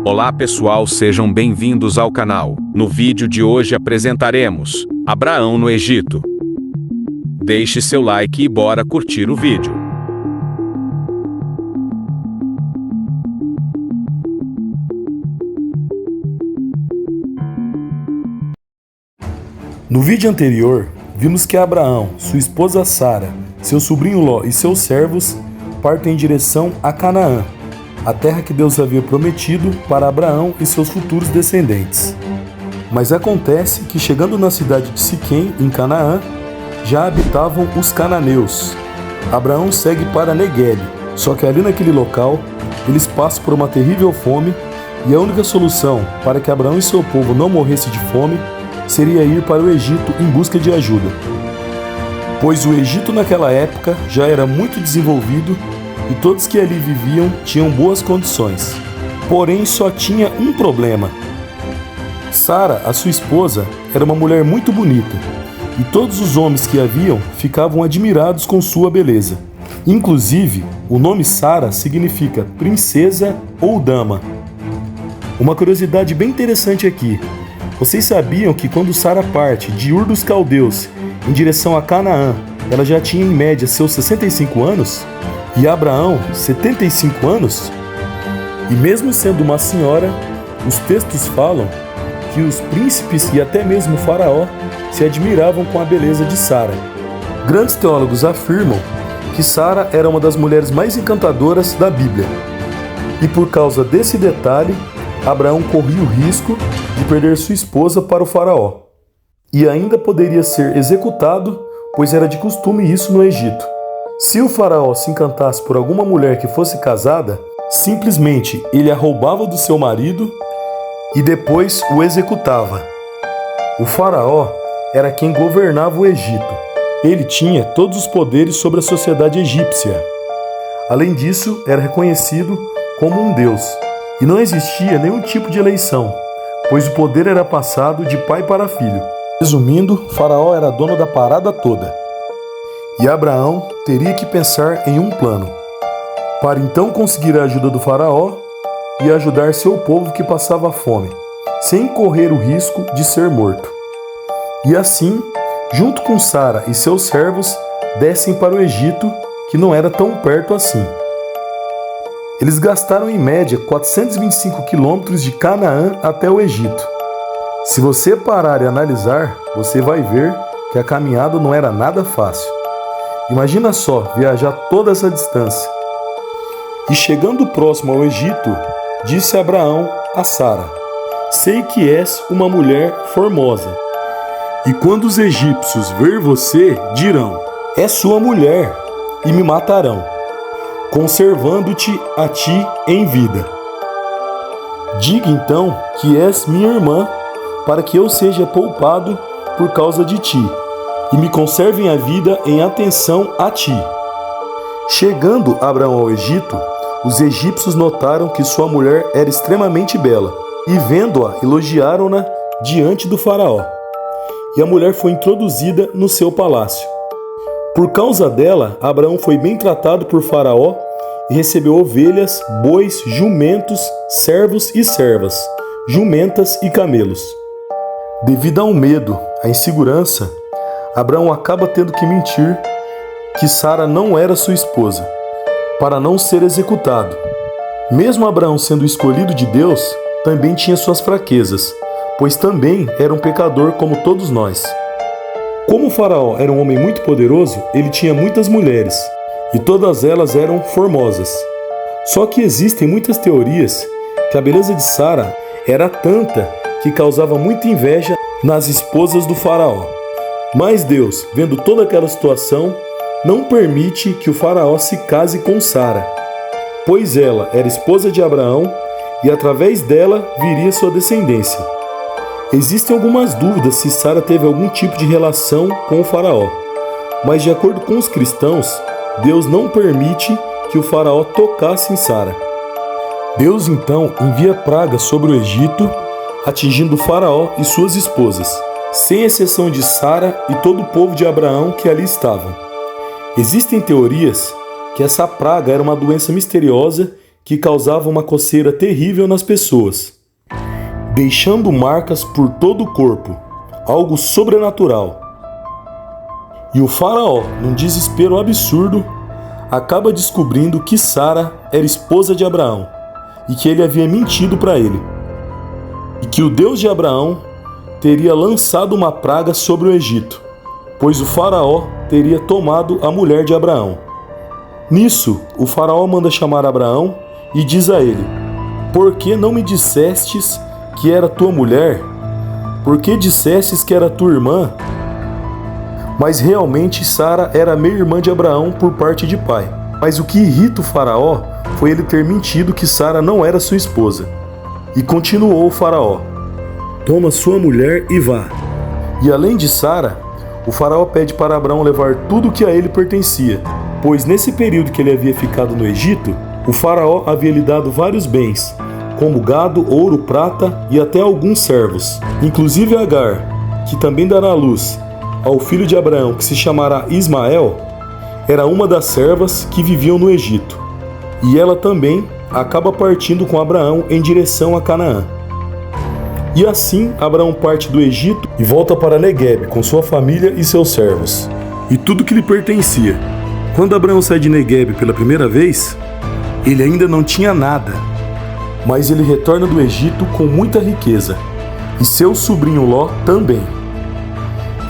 Olá pessoal, sejam bem-vindos ao canal. No vídeo de hoje apresentaremos Abraão no Egito. Deixe seu like e bora curtir o vídeo. No vídeo anterior, vimos que Abraão, sua esposa Sara, seu sobrinho Ló e seus servos partem em direção a Canaã, a terra que Deus havia prometido para Abraão e seus futuros descendentes. Mas acontece que chegando na cidade de Siquém, em Canaã, já habitavam os cananeus. Abraão segue para Neguebe, só que ali naquele local, eles passam por uma terrível fome e a única solução para que Abraão e seu povo não morressem de fome seria ir para o Egito em busca de ajuda. Pois o Egito naquela época já era muito desenvolvido e todos que ali viviam tinham boas condições. Porém, só tinha um problema. Sara, a sua esposa, era uma mulher muito bonita e todos os homens que a viam ficavam admirados com sua beleza. Inclusive, o nome Sara significa princesa ou dama. Uma curiosidade bem interessante aqui. Vocês sabiam que quando Sara parte de Ur dos Caldeus em direção a Canaã, ela já tinha em média seus 65 anos? E Abraão, 75 anos? E mesmo sendo uma senhora, os textos falam que os príncipes e até mesmo o faraó se admiravam com a beleza de Sara. Grandes teólogos afirmam que Sara era uma das mulheres mais encantadoras da Bíblia. E por causa desse detalhe, Abraão corria o risco de perder sua esposa para o faraó. E ainda poderia ser executado, pois era de costume isso no Egito. Se o faraó se encantasse por alguma mulher que fosse casada, simplesmente ele a roubava do seu marido e depois o executava. O faraó era quem governava o Egito. Ele tinha todos os poderes sobre a sociedade egípcia. Além disso, era reconhecido como um deus. E não existia nenhum tipo de eleição, pois o poder era passado de pai para filho. Resumindo, Faraó era dono da parada toda. E Abraão teria que pensar em um plano, para então conseguir a ajuda do Faraó e ajudar seu povo que passava fome, sem correr o risco de ser morto. E assim, junto com Sara e seus servos, descem para o Egito, que não era tão perto assim. Eles gastaram em média 425 quilômetros de Canaã até o Egito. Se você parar e analisar, você vai ver que a caminhada não era nada fácil. Imagina só viajar toda essa distância. E chegando próximo ao Egito, disse Abraão a Sara: sei que és uma mulher formosa. E quando os egípcios ver você, dirão: é sua mulher, e me matarão, conservando-te a ti em vida. Diga então que és minha irmã, para que eu seja poupado por causa de ti, e me conservem a vida em atenção a ti. Chegando Abraão ao Egito, os egípcios notaram que sua mulher era extremamente bela, e vendo-a, elogiaram-na diante do faraó. E a mulher foi introduzida no seu palácio. Por causa dela, Abraão foi bem tratado por Faraó e recebeu ovelhas, bois, jumentos, servos e servas, jumentas e camelos. Devido ao medo, à insegurança, Abraão acaba tendo que mentir que Sara não era sua esposa, para não ser executado. Mesmo Abraão sendo escolhido de Deus, também tinha suas fraquezas, pois também era um pecador como todos nós. Como o faraó era um homem muito poderoso, ele tinha muitas mulheres, e todas elas eram formosas. Só que existem muitas teorias que a beleza de Sara era tanta que causava muita inveja nas esposas do faraó. Mas Deus, vendo toda aquela situação, não permite que o faraó se case com Sara, pois ela era esposa de Abraão e através dela viria sua descendência. Existem algumas dúvidas se Sara teve algum tipo de relação com o faraó, mas de acordo com os cristãos, Deus não permite que o faraó tocasse em Sara. Deus então envia pragas sobre o Egito, atingindo o faraó e suas esposas, sem exceção de Sara e todo o povo de Abraão que ali estavam. Existem teorias que essa praga era uma doença misteriosa que causava uma coceira terrível nas pessoas, deixando marcas por todo o corpo, algo sobrenatural. E o faraó, num desespero absurdo, acaba descobrindo que Sara era esposa de Abraão e que ele havia mentido para ele, e que o Deus de Abraão teria lançado uma praga sobre o Egito, pois o faraó teria tomado a mulher de Abraão. Nisso, o faraó manda chamar Abraão e diz a ele: por que não me dissestes que era tua mulher? Por que dissestes que era tua irmã? Mas realmente Sara era meia-irmã de Abraão por parte de pai. Mas o que irrita o faraó foi ele ter mentido que Sara não era sua esposa. E continuou o faraó: toma sua mulher e vá. E além de Sara, o faraó pede para Abraão levar tudo que a ele pertencia, pois nesse período que ele havia ficado no Egito, o faraó havia lhe dado vários bens, como gado, ouro, prata e até alguns servos. Inclusive Agar, que também dará à luz ao filho de Abraão, que se chamará Ismael, era uma das servas que viviam no Egito. E ela também acaba partindo com Abraão em direção a Canaã. E assim Abraão parte do Egito e volta para Neguebe com sua família e seus servos, e tudo que lhe pertencia. Quando Abraão sai de Neguebe pela primeira vez, ele ainda não tinha nada, mas ele retorna do Egito com muita riqueza, e seu sobrinho Ló também.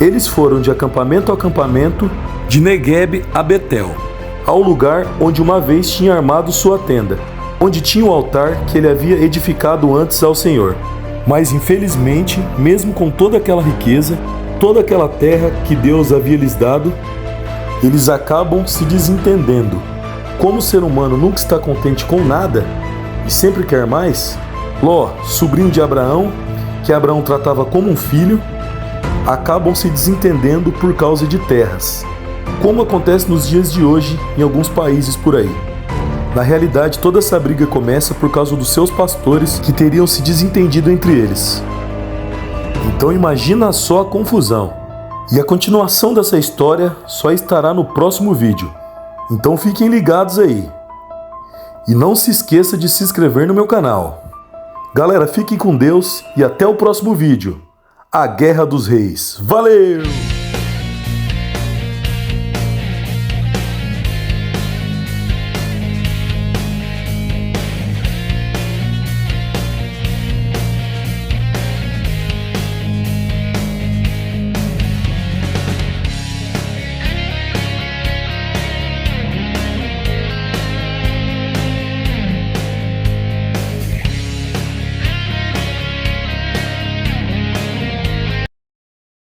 Eles foram de acampamento a acampamento, de Neguebe a Betel, ao lugar onde uma vez tinha armado sua tenda, onde tinha o altar que ele havia edificado antes ao Senhor. Mas infelizmente, mesmo com toda aquela riqueza, toda aquela terra que Deus havia lhes dado, eles acabam se desentendendo. Como o ser humano nunca está contente com nada e sempre quer mais, Ló, sobrinho de Abraão, que Abraão tratava como um filho, acabam se desentendendo por causa de terras, como acontece nos dias de hoje em alguns países por aí. Na realidade, toda essa briga começa por causa dos seus pastores que teriam se desentendido entre eles. Então imagina só a confusão. E a continuação dessa história só estará no próximo vídeo. Então fiquem ligados aí. E não se esqueça de se inscrever no meu canal. Galera, fiquem com Deus e até o próximo vídeo. A Guerra dos Reis. Valeu!